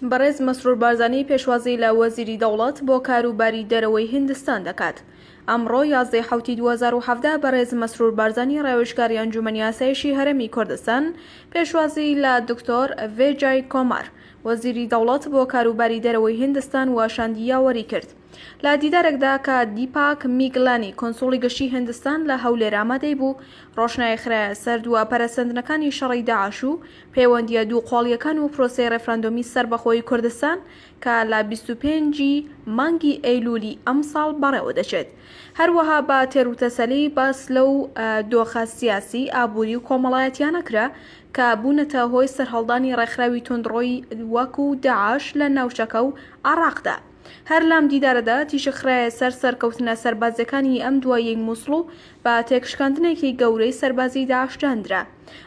بەرێزمە سرور بارزانی پێشوازی لە وەزیری دەوڵەت بۆ کاروباری دەرەوەی هیندستان دەکات. ئەمڕۆ 11/7/2017 بەرێزمە سرور بارزانی راوێژكاری ئەنجومەنی ئاسایشی هەرێمی کوردستان پێشوازی لە دکتۆر ڤێجای كۆمار وەزیری دەوڵەت بۆ کاروباری دەرەوەی هیندستان و شاندی یاوەری کرد. لە دیدارێکدا کە دیپاك میگلانی کونسوڵی گشتی هیندستان لە هەولێر ئامادەی بوو رۆشنایی خرایه سەردووە پەرەسەندنەکانی شەڕی داعش و پەیوەندیە دوو قۆڵییەکان و پرۆسەی ڕێفراندۆمی سەربەخۆی کوردستان کە لە 25 مانگی ئەیلولی ئەم ساڵ بەڕێوە دەچێت. هەروەها بە تێروتەسەلی باس لەو دۆخە سیاسی ئابووری و کۆمەڵایەتیان نەکرا کە بوونەتە هۆی سەرهەڵدانی ڕێکخراوی توندڕۆی وەکو داعش لە ناوچەکە و عێراقدا. هەر لام دیدارەدا تیشە خرایە سەرکەوتنە سەربازەکانی ئەم دوایەی مووسڵ و بە تێکشکاندنێکی گەورەی سەربازی داعشداندرا.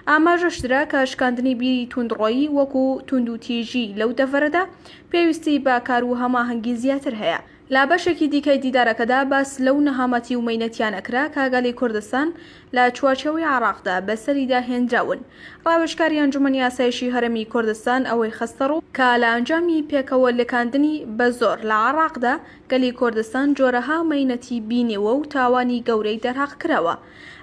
ئاماژەشدرا کە شکاندنی بیری توندڕۆیی وەکو توندوتیژی لەو دەڤەرەدا پێویستی بە کار و هەماهەنگی زیاتر هەیە. لا بەشێکی دیکەی دیدارەکەدا باس لەو نەهامەتی و مەینەتیان ئەکرا کاگەلی کوردستان لە چوارچێوەی عێراقدا بەسەریدا هێنراون. ڕاوێژکاری ئەنجومەنی ئاسایشی هەرێمی کوردستان ئەوەی خستەڕوو کە لە ئەنجامی پێکەوە لێکاندنی بە زۆر لە عێراقدا گەلی کوردستان جۆرەها مەینەتی بینیوە و تاوانی گەورەی دەرهاق کراوە.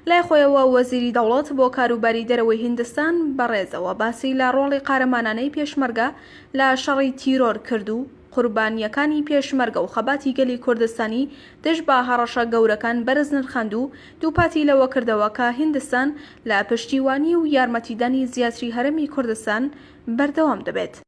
لای خۆیەوە وەزیری دەوڵەت بۆ کاروباری دەرەوەی هیندستان بەرێزەوە باسی لە ڕۆڵی قارەمانانەی پێشمەرگە لە شەڕی تیرۆر کرد و قوربانیەکانی پێشمەرگە و خەباتی گەلی کوردستانی دژ بە هەڕەشە گەورەکان بەرز نرخاند و دووپاتی لەوە کردەوە کە هیندستان لە پشتیوانی و یارمەتیدانی زیاتری هەرێمی کوردستان بەردەوام دەبێت.